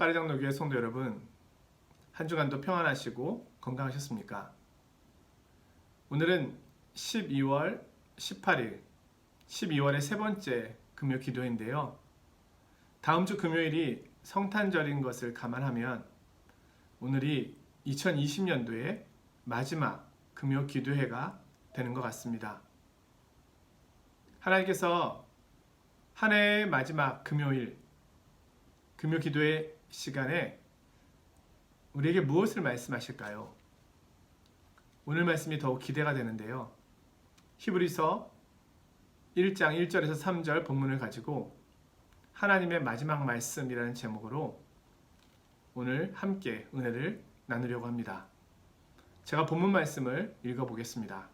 가르장로교회 성도 여러분, 한 주간도 평안하시고 건강하셨습니까? 오늘은 12월 18일, 12월의 세 번째 금요 기도회인데요. 다음 주 금요일이 성탄절인 것을 감안하면 오늘이 2020년도의 마지막 금요 기도회가 되는 것 같습니다. 하나님께서 한 해의 마지막 금요일, 금요 기도회 시간에 우리에게 무엇을 말씀하실까요? 오늘 말씀이 더욱 기대가 되는데요. 히브리서 1장 1절에서 3절 본문을 가지고 하나님의 마지막 말씀이라는 제목으로 오늘 함께 은혜를 나누려고 합니다. 제가 본문 말씀을 읽어보겠습니다.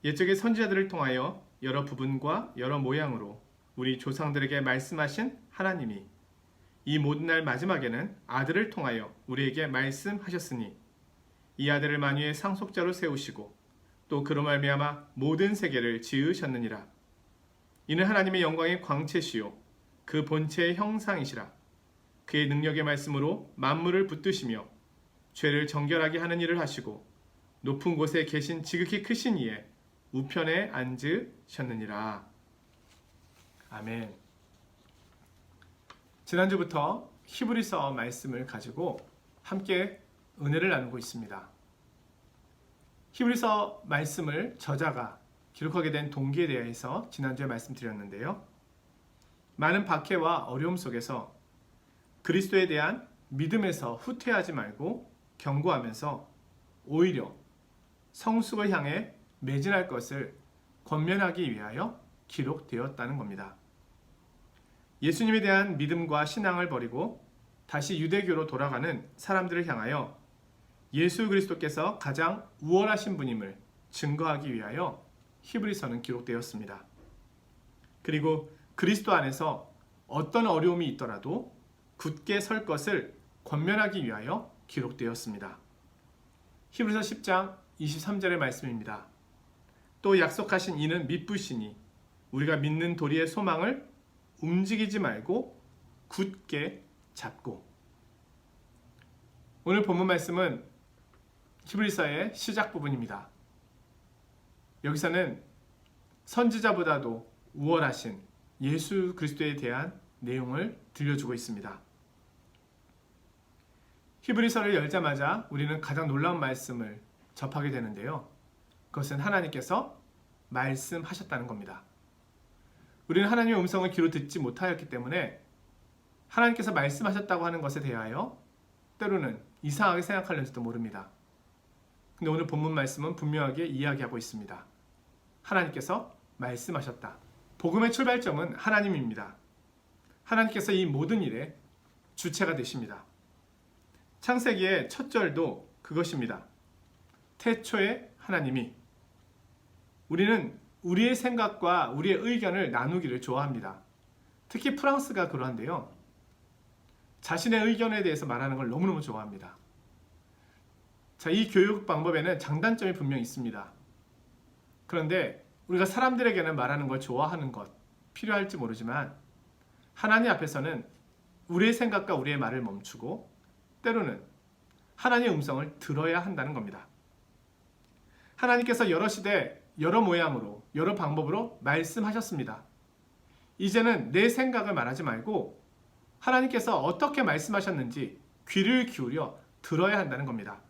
옛적의 선지자들을 통하여 여러 부분과 여러 모양으로 우리 조상들에게 말씀하신 하나님이 이 모든 날 마지막에는 아들을 통하여 우리에게 말씀하셨으니 이 아들을 만유의 상속자로 세우시고 또 그로 말미암아 모든 세계를 지으셨느니라. 이는 하나님의 영광의 광채시요 그 본체의 형상이시라. 그의 능력의 말씀으로 만물을 붙드시며 죄를 정결하게 하는 일을 하시고 높은 곳에 계신 지극히 크신 이에 우편에 앉으셨느니라. 아멘. 지난주부터 히브리서 말씀을 가지고 함께 은혜를 나누고 있습니다. 히브리서 말씀을 저자가 기록하게 된 동기에 대해서 지난주에 말씀드렸는데요. 많은 박해와 어려움 속에서 그리스도에 대한 믿음에서 후퇴하지 말고 경고하면서 오히려 성숙을 향해 매진할 것을 권면하기 위하여 기록되었다는 겁니다. 예수님에 대한 믿음과 신앙을 버리고 다시 유대교로 돌아가는 사람들을 향하여 예수 그리스도께서 가장 우월하신 분임을 증거하기 위하여 히브리서는 기록되었습니다. 그리고 그리스도 안에서 어떤 어려움이 있더라도 굳게 설 것을 권면하기 위하여 기록되었습니다. 히브리서 10장 23절의 말씀입니다. 또 약속하신 이는 미쁘시니 우리가 믿는 도리의 소망을 움직이지 말고 굳게 잡고. 오늘 본문 말씀은 히브리서의 시작 부분입니다. 여기서는 선지자보다도 우월하신 예수 그리스도에 대한 내용을 들려주고 있습니다. 히브리서를 열자마자 우리는 가장 놀라운 말씀을 접하게 되는데요. 그것은 하나님께서 말씀하셨다는 겁니다. 우리는 하나님의 음성을 귀로 듣지 못하였기 때문에 하나님께서 말씀하셨다고 하는 것에 대하여 때로는 이상하게 생각하는지도 모릅니다. 근데 오늘 본문 말씀은 분명하게 이야기하고 있습니다. 하나님께서 말씀하셨다. 복음의 출발점은 하나님입니다. 하나님께서 이 모든 일의 주체가 되십니다. 창세기의 첫 절도 그것입니다. 태초에 하나님이. 우리는 우리의 생각과 우리의 의견을 나누기를 좋아합니다. 특히 프랑스가 그러한데요. 자신의 의견에 대해서 말하는 걸 너무너무 좋아합니다. 자, 이 교육 방법에는 장단점이 분명히 있습니다. 그런데 우리가 사람들에게는 말하는 걸 좋아하는 것 필요할지 모르지만 하나님 앞에서는 우리의 생각과 우리의 말을 멈추고 때로는 하나님의 음성을 들어야 한다는 겁니다. 하나님께서 여러 시대 여러 모양으로 여러 방법으로 말씀하셨습니다. 이제는 내 생각을 말하지 말고 하나님께서 어떻게 말씀하셨는지 귀를 기울여 들어야 한다는 겁니다.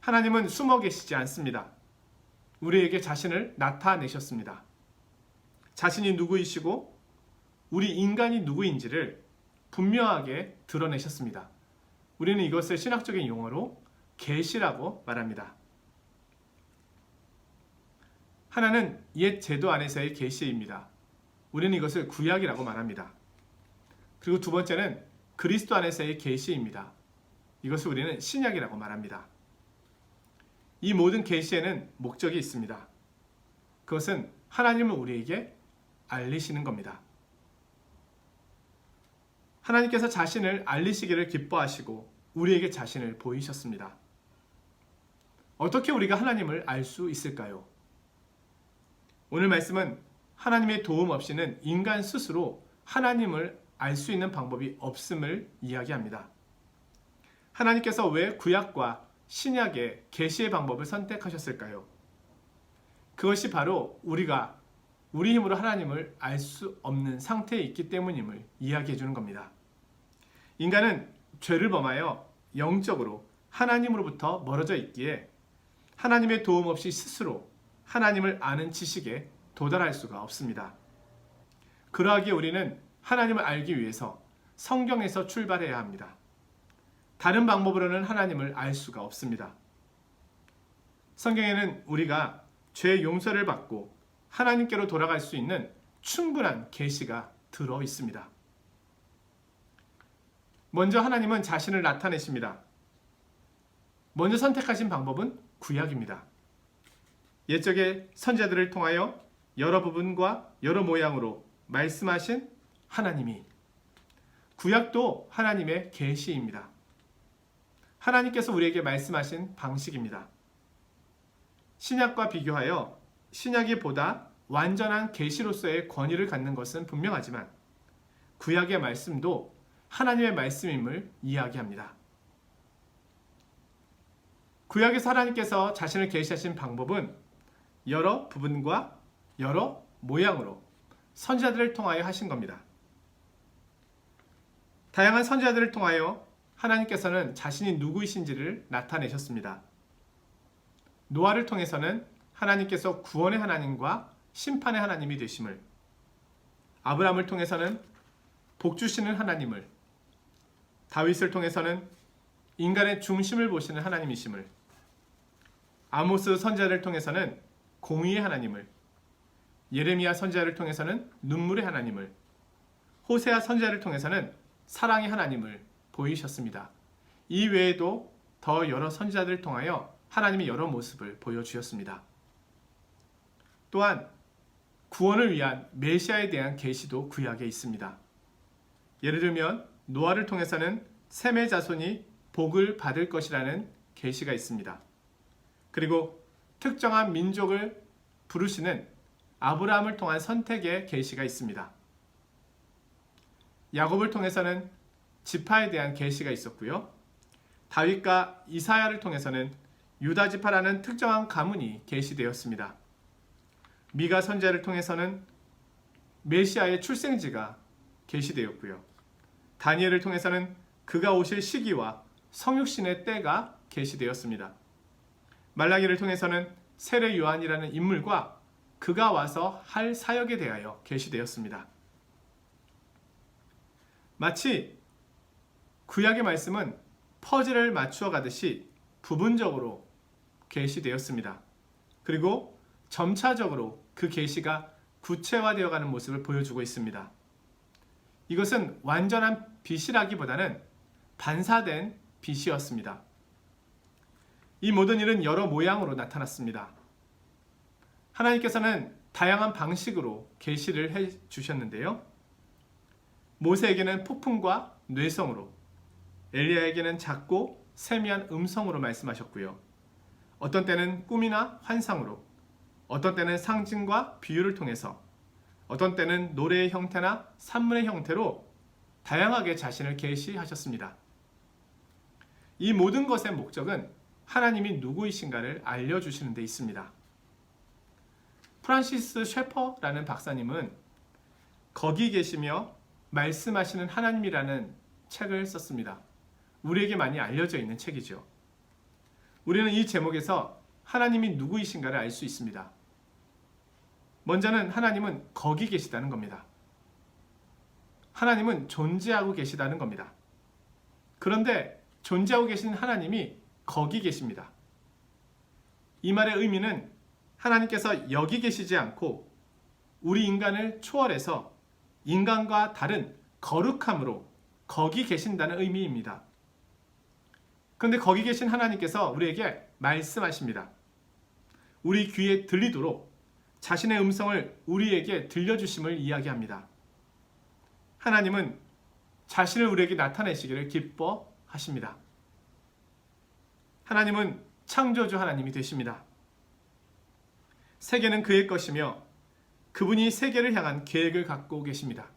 하나님은 숨어 계시지 않습니다. 우리에게 자신을 나타내셨습니다. 자신이 누구이시고 우리 인간이 누구인지를 분명하게 드러내셨습니다. 우리는 이것을 신학적인 용어로 계시라고 말합니다. 하나는 옛 제도 안에서의 계시입니다. 우리는 이것을 구약이라고 말합니다. 그리고 두 번째는 그리스도 안에서의 계시입니다. 이것을 우리는 신약이라고 말합니다. 이 모든 계시에는 목적이 있습니다. 그것은 하나님을 우리에게 알리시는 겁니다. 하나님께서 자신을 알리시기를 기뻐하시고 우리에게 자신을 보이셨습니다. 어떻게 우리가 하나님을 알 수 있을까요? 오늘 말씀은 하나님의 도움 없이는 인간 스스로 하나님을 알 수 있는 방법이 없음을 이야기합니다. 하나님께서 왜 구약과 신약의 계시의 방법을 선택하셨을까요? 그것이 바로 우리가 우리 힘으로 하나님을 알 수 없는 상태에 있기 때문임을 이야기해 주는 겁니다. 인간은 죄를 범하여 영적으로 하나님으로부터 멀어져 있기에 하나님의 도움 없이 스스로 하나님을 아는 지식에 도달할 수가 없습니다. 그러하기에 우리는 하나님을 알기 위해서 성경에서 출발해야 합니다. 다른 방법으로는 하나님을 알 수가 없습니다. 성경에는 우리가 죄 용서를 받고 하나님께로 돌아갈 수 있는 충분한 계시가 들어 있습니다. 먼저 하나님은 자신을 나타내십니다. 먼저 선택하신 방법은 구약입니다. 옛적의 선지자들을 통하여 여러 부분과 여러 모양으로 말씀하신 하나님이, 구약도 하나님의 계시입니다. 하나님께서 우리에게 말씀하신 방식입니다. 신약과 비교하여 신약이 보다 완전한 계시로서의 권위를 갖는 것은 분명하지만 구약의 말씀도 하나님의 말씀임을 이야기합니다. 구약에서 하나님께서 자신을 계시하신 방법은 여러 부분과 여러 모양으로 선지자들을 통하여 하신 겁니다. 다양한 선지자들을 통하여 하나님께서는 자신이 누구이신지를 나타내셨습니다. 노아를 통해서는 하나님께서 구원의 하나님과 심판의 하나님이 되심을, 아브라함을 통해서는 복 주시는 하나님을, 다윗을 통해서는 인간의 중심을 보시는 하나님이심을, 아모스 선지자를 통해서는 공의의 하나님을, 예레미야 선지자를 통해서는 눈물의 하나님을, 호세아 선지자를 통해서는 사랑의 하나님을 보이셨습니다. 이 외에도 더 여러 선지자들을 통하여 하나님의 여러 모습을 보여주셨습니다. 또한 구원을 위한 메시아에 대한 계시도 구약에 있습니다. 예를 들면 노아를 통해서는 셈의 자손이 복을 받을 것이라는 계시가 있습니다. 그리고 특정한 민족을 부르시는 아브라함을 통한 선택의 계시가 있습니다. 야곱을 통해서는 지파에 대한 계시가 있었고요. 다윗과 이사야를 통해서는 유다 지파라는 특정한 가문이 계시되었습니다. 미가 선지자를 통해서는 메시아의 출생지가 계시되었고요. 다니엘을 통해서는 그가 오실 시기와 성육신의 때가 계시되었습니다. 말라기를 통해서는 세례 요한이라는 인물과 그가 와서 할 사역에 대하여 계시되었습니다. 마치 구약의 말씀은 퍼즐을 맞추어 가듯이 부분적으로 계시되었습니다. 그리고 점차적으로 그 계시가 구체화되어 가는 모습을 보여주고 있습니다. 이것은 완전한 빛이라기보다는 반사된 빛이었습니다. 이 모든 일은 여러 모양으로 나타났습니다. 하나님께서는 다양한 방식으로 계시를 해 주셨는데요. 모세에게는 폭풍과 뇌성으로, 엘리야에게는 작고 세미한 음성으로 말씀하셨고요. 어떤 때는 꿈이나 환상으로, 어떤 때는 상징과 비유를 통해서, 어떤 때는 노래의 형태나 산문의 형태로 다양하게 자신을 계시하셨습니다. 이 모든 것의 목적은 하나님이 누구이신가를 알려주시는 데 있습니다. 프란시스 셰퍼라는 박사님은 거기 계시며 말씀하시는 하나님이라는 책을 썼습니다. 우리에게 많이 알려져 있는 책이죠. 우리는 이 제목에서 하나님이 누구이신가를 알 수 있습니다. 먼저는 하나님은 거기 계시다는 겁니다. 하나님은 존재하고 계시다는 겁니다. 그런데 존재하고 계신 하나님이 거기 계십니다. 이 말의 의미는 하나님께서 여기 계시지 않고 우리 인간을 초월해서 인간과 다른 거룩함으로 거기 계신다는 의미입니다. 그런데 거기 계신 하나님께서 우리에게 말씀하십니다. 우리 귀에 들리도록 자신의 음성을 우리에게 들려주심을 이야기합니다. 하나님은 자신을 우리에게 나타내시기를 기뻐하십니다. 하나님은 창조주 하나님이 되십니다. 세계는 그의 것이며 그분이 세계를 향한 계획을 갖고 계십니다.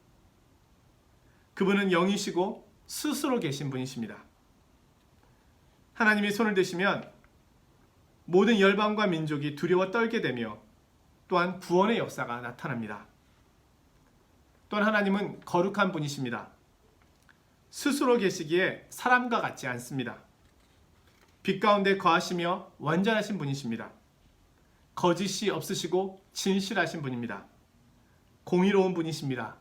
그분은 영이시고 스스로 계신 분이십니다. 하나님이 손을 드시면 모든 열방과 민족이 두려워 떨게 되며 또한 구원의 역사가 나타납니다. 또한 하나님은 거룩한 분이십니다. 스스로 계시기에 사람과 같지 않습니다. 빛 가운데 거하시며 완전하신 분이십니다. 거짓이 없으시고 진실하신 분입니다. 공의로운 분이십니다.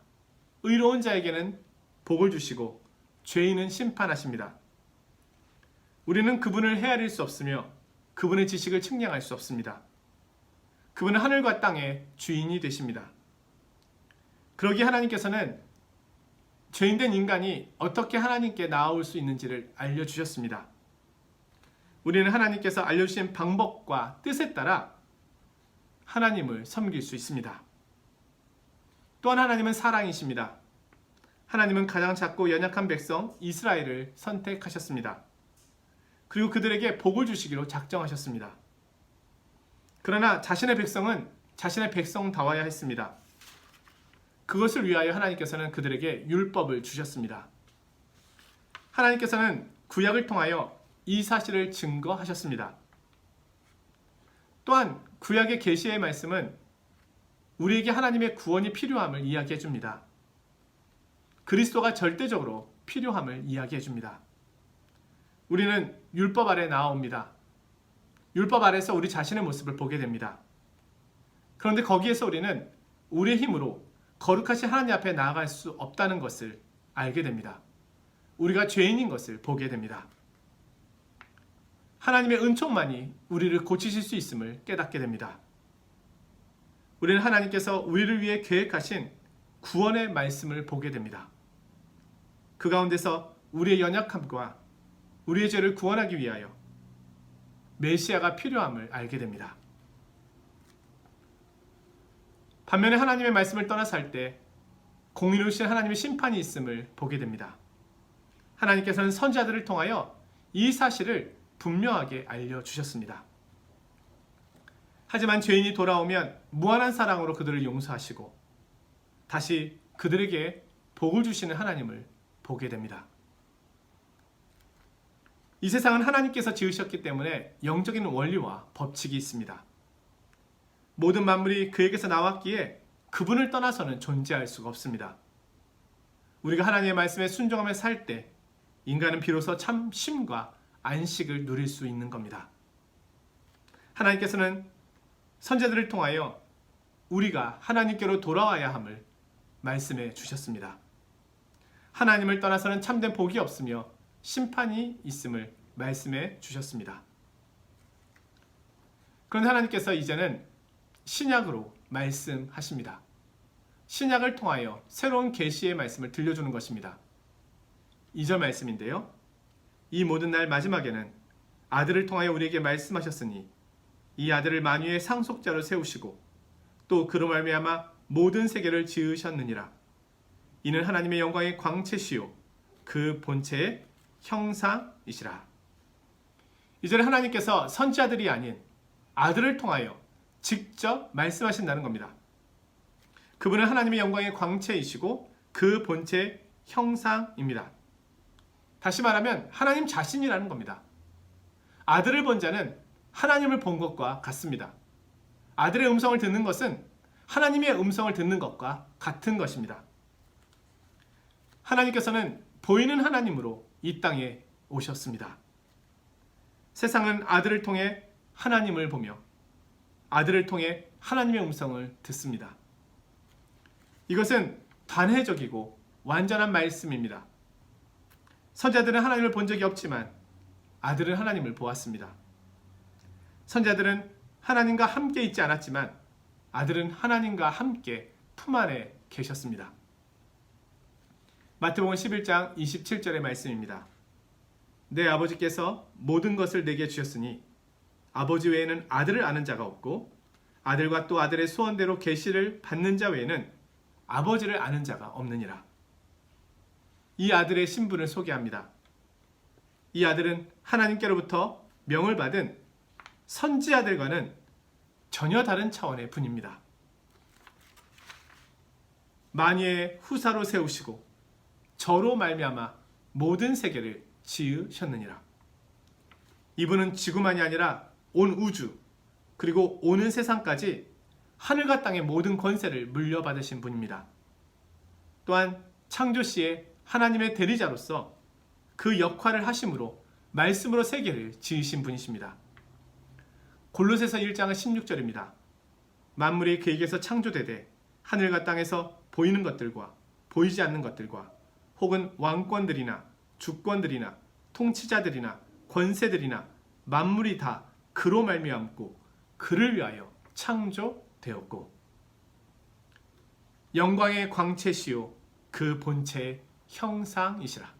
의로운 자에게는 복을 주시고 죄인은 심판하십니다. 우리는 그분을 헤아릴 수 없으며 그분의 지식을 측량할 수 없습니다. 그분은 하늘과 땅의 주인이 되십니다. 그러기에 하나님께서는 죄인된 인간이 어떻게 하나님께 나아올 수 있는지를 알려주셨습니다. 우리는 하나님께서 알려주신 방법과 뜻에 따라 하나님을 섬길 수 있습니다. 또한 하나님은 사랑이십니다. 하나님은 가장 작고 연약한 백성 이스라엘을 선택하셨습니다. 그리고 그들에게 복을 주시기로 작정하셨습니다. 그러나 자신의 백성은 자신의 백성다워야 했습니다. 그것을 위하여 하나님께서는 그들에게 율법을 주셨습니다. 하나님께서는 구약을 통하여 이 사실을 증거하셨습니다. 또한 구약의 계시의 말씀은 우리에게 하나님의 구원이 필요함을 이야기해 줍니다. 그리스도가 절대적으로 필요함을 이야기해 줍니다. 우리는 율법 아래 나아옵니다. 율법 아래서 우리 자신의 모습을 보게 됩니다. 그런데 거기에서 우리는 우리의 힘으로 거룩하신 하나님 앞에 나아갈 수 없다는 것을 알게 됩니다. 우리가 죄인인 것을 보게 됩니다. 하나님의 은총만이 우리를 고치실 수 있음을 깨닫게 됩니다. 우리는 하나님께서 우리를 위해 계획하신 구원의 말씀을 보게 됩니다. 그 가운데서 우리의 연약함과 우리의 죄를 구원하기 위하여 메시아가 필요함을 알게 됩니다. 반면에 하나님의 말씀을 떠나서 할 때 공의로우신 하나님의 심판이 있음을 보게 됩니다. 하나님께서는 선지자들을 통하여 이 사실을 분명하게 알려주셨습니다. 하지만 죄인이 돌아오면 무한한 사랑으로 그들을 용서하시고 다시 그들에게 복을 주시는 하나님을 보게 됩니다. 이 세상은 하나님께서 지으셨기 때문에 영적인 원리와 법칙이 있습니다. 모든 만물이 그에게서 나왔기에 그분을 떠나서는 존재할 수가 없습니다. 우리가 하나님의 말씀에 순종하며 살 때 인간은 비로소 참 쉼과 안식을 누릴 수 있는 겁니다. 하나님께서는 선지자들을 통하여 우리가 하나님께로 돌아와야 함을 말씀해 주셨습니다. 하나님을 떠나서는 참된 복이 없으며 심판이 있음을 말씀해 주셨습니다. 그런데 하나님께서 이제는 신약으로 말씀하십니다. 신약을 통하여 새로운 계시의 말씀을 들려주는 것입니다. 2절 말씀인데요. 이 모든 날 마지막에는 아들을 통하여 우리에게 말씀하셨으니 이 아들을 만유의 상속자로 세우시고 또 그로 말미암아 모든 세계를 지으셨느니라. 이는 하나님의 영광의 광채시요 그 본체의 형상이시라. 이제는 하나님께서 선지자들이 아닌 아들을 통하여 직접 말씀하신다는 겁니다. 그분은 하나님의 영광의 광채이시고 그 본체의 형상입니다. 다시 말하면 하나님 자신이라는 겁니다. 아들을 본 자는 하나님을 본 것과 같습니다. 아들의 음성을 듣는 것은 하나님의 음성을 듣는 것과 같은 것입니다. 하나님께서는 보이는 하나님으로 이 땅에 오셨습니다. 세상은 아들을 통해 하나님을 보며 아들을 통해 하나님의 음성을 듣습니다. 이것은 단회적이고 완전한 말씀입니다. 선지자들은 하나님을 본 적이 없지만 아들은 하나님을 보았습니다. 선지자들은 하나님과 함께 있지 않았지만 아들은 하나님과 함께 품 안에 계셨습니다. 마태복음 11장 27절의 말씀입니다. 내 아버지께서 모든 것을 내게 주셨으니 아버지 외에는 아들을 아는 자가 없고 아들과 또 아들의 소원대로 계시를 받는 자 외에는 아버지를 아는 자가 없느니라. 이 아들의 신분을 소개합니다. 이 아들은 하나님께로부터 명을 받은 선지자들과는 전혀 다른 차원의 분입니다. 만유의 후사로 세우시고 저로 말미암아 모든 세계를 지으셨느니라. 이분은 지구만이 아니라 온 우주 그리고 오는 세상까지 하늘과 땅의 모든 권세를 물려받으신 분입니다. 또한 창조 시에 하나님의 대리자로서 그 역할을 하심으로 말씀으로 세계를 지으신 분이십니다. 골로새서 1장은 16절입니다. 만물이 그에게서 창조되되 하늘과 땅에서 보이는 것들과 보이지 않는 것들과 혹은 왕권들이나 주권들이나 통치자들이나 권세들이나 만물이 다 그로 말미암고 그를 위하여 창조되었고 영광의 광채시요 그 본체의 형상이시라.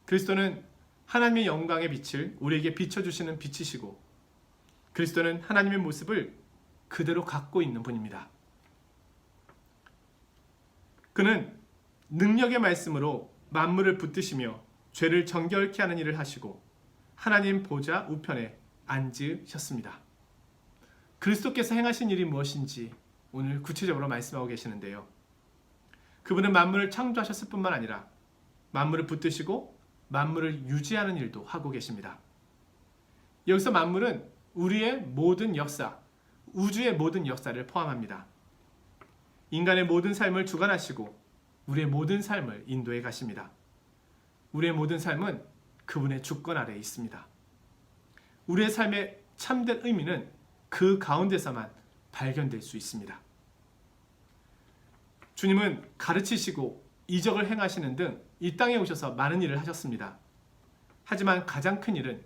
그리스도는 하나님의 영광의 빛을 우리에게 비춰주시는 빛이시고 그리스도는 하나님의 모습을 그대로 갖고 있는 분입니다. 그는 능력의 말씀으로 만물을 붙드시며 죄를 정결케 하는 일을 하시고 하나님 보좌 우편에 앉으셨습니다. 그리스도께서 행하신 일이 무엇인지 오늘 구체적으로 말씀하고 계시는데요. 그분은 만물을 창조하셨을 뿐만 아니라 만물을 붙드시고 만물을 유지하는 일도 하고 계십니다. 여기서 만물은 우리의 모든 역사, 우주의 모든 역사를 포함합니다. 인간의 모든 삶을 주관하시고 우리의 모든 삶을 인도해 가십니다. 우리의 모든 삶은 그분의 주권 아래에 있습니다. 우리의 삶의 참된 의미는 그 가운데서만 발견될 수 있습니다. 주님은 가르치시고 이적을 행하시는 등 이 땅에 오셔서 많은 일을 하셨습니다. 하지만 가장 큰 일은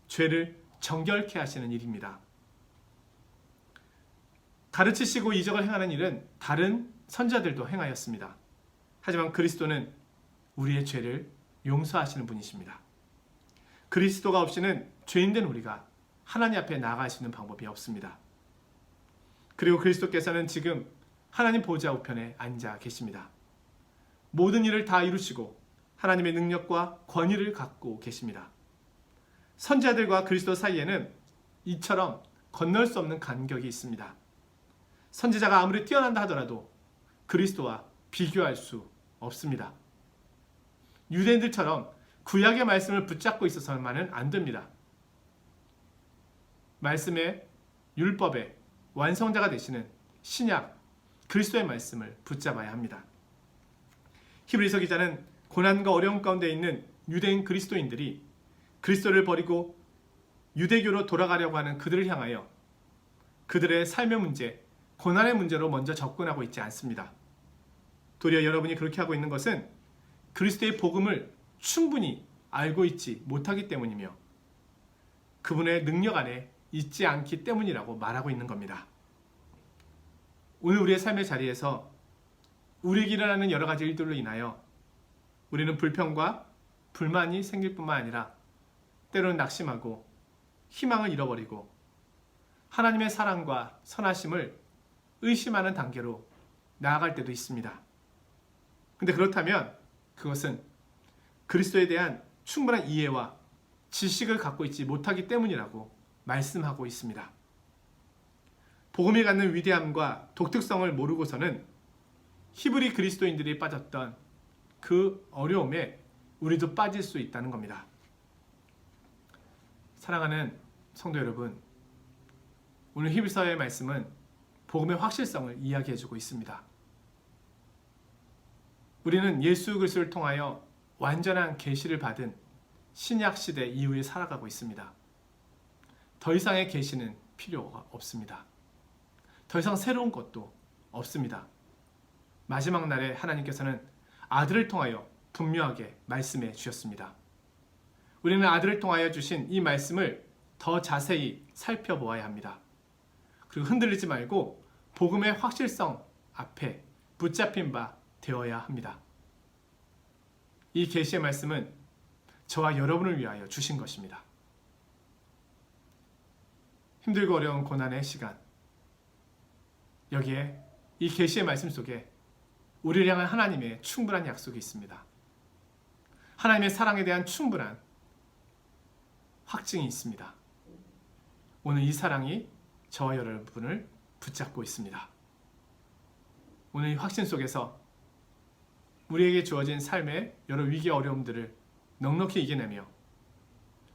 죄를 정결케 하시는 일입니다. 가르치시고 이적을 행하는 일은 다른 선자들도 행하였습니다. 하지만 그리스도는 우리의 죄를 용서하시는 분이십니다. 그리스도가 없이는 죄인된 우리가 하나님 앞에 나아갈 수 있는 방법이 없습니다. 그리고 그리스도께서는 지금 하나님 보좌 우편에 앉아 계십니다. 모든 일을 다 이루시고 하나님의 능력과 권위를 갖고 계십니다. 선지자들과 그리스도 사이에는 이처럼 건널 수 없는 간격이 있습니다. 선지자가 아무리 뛰어난다 하더라도 그리스도와 비교할 수 없습니다. 유대인들처럼 구약의 말씀을 붙잡고 있어서만은 안 됩니다. 말씀의 율법의 완성자가 되시는 신약 그리스도의 말씀을 붙잡아야 합니다. 히브리서 기자는 고난과 어려움 가운데 있는 유대인 그리스도인들이 그리스도를 버리고 유대교로 돌아가려고 하는 그들을 향하여 그들의 삶의 문제, 고난의 문제로 먼저 접근하고 있지 않습니다. 도리어 여러분이 그렇게 하고 있는 것은 그리스도의 복음을 충분히 알고 있지 못하기 때문이며 그분의 능력 안에 있지 않기 때문이라고 말하고 있는 겁니다. 오늘 우리의 삶의 자리에서 우리에게 일어나는 여러 가지 일들로 인하여 우리는 불평과 불만이 생길 뿐만 아니라 때로는 낙심하고 희망을 잃어버리고 하나님의 사랑과 선하심을 의심하는 단계로 나아갈 때도 있습니다. 근데 그렇다면 그것은 그리스도에 대한 충분한 이해와 지식을 갖고 있지 못하기 때문이라고 말씀하고 있습니다. 복음이 갖는 위대함과 독특성을 모르고서는 히브리 그리스도인들이 빠졌던 그 어려움에 우리도 빠질 수 있다는 겁니다. 사랑하는 성도 여러분, 오늘 히브리서의 말씀은 복음의 확실성을 이야기해주고 있습니다. 우리는 예수 그리스도를 통하여 완전한 계시를 받은 신약 시대 이후에 살아가고 있습니다. 더 이상의 계시는 필요가 없습니다. 더 이상 새로운 것도 없습니다. 마지막 날에 하나님께서는 아들을 통하여 분명하게 말씀해 주셨습니다. 우리는 아들을 통하여 주신 이 말씀을 더 자세히 살펴보아야 합니다. 그리고 흔들리지 말고 복음의 확실성 앞에 붙잡힌 바 되어야 합니다. 이 계시의 말씀은 저와 여러분을 위하여 주신 것입니다. 힘들고 어려운 고난의 시간, 여기에 이 계시의 말씀 속에 우리를 향한 하나님의 충분한 약속이 있습니다. 하나님의 사랑에 대한 충분한 확증이 있습니다. 오늘 이 사랑이 저와 여러분을 붙잡고 있습니다. 오늘 이 확신 속에서 우리에게 주어진 삶의 여러 위기 어려움들을 넉넉히 이겨내며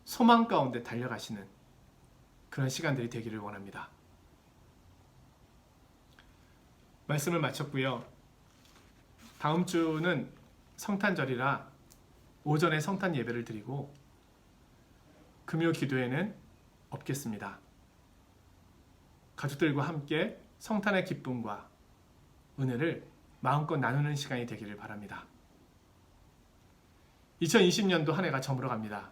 소망 가운데 달려가시는 그런 시간들이 되기를 원합니다. 말씀을 마쳤고요. 다음 주는 성탄절이라 오전에 성탄 예배를 드리고 금요 기도회는 없겠습니다. 가족들과 함께 성탄의 기쁨과 은혜를 마음껏 나누는 시간이 되기를 바랍니다. 2020년도 한 해가 저물어 갑니다.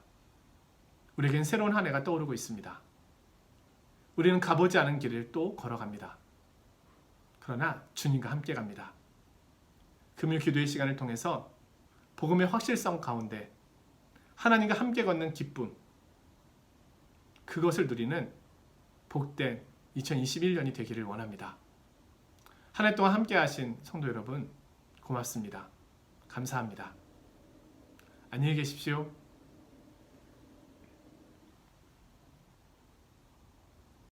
우리에겐 새로운 한 해가 떠오르고 있습니다. 우리는 가보지 않은 길을 또 걸어갑니다. 그러나 주님과 함께 갑니다. 금요 기도의 시간을 통해서 복음의 확실성 가운데 하나님과 함께 걷는 기쁨, 그것을 누리는 복된 2021년이 되기를 원합니다. 한 해 동안 함께 하신 성도 여러분 고맙습니다. 감사합니다. 안녕히 계십시오.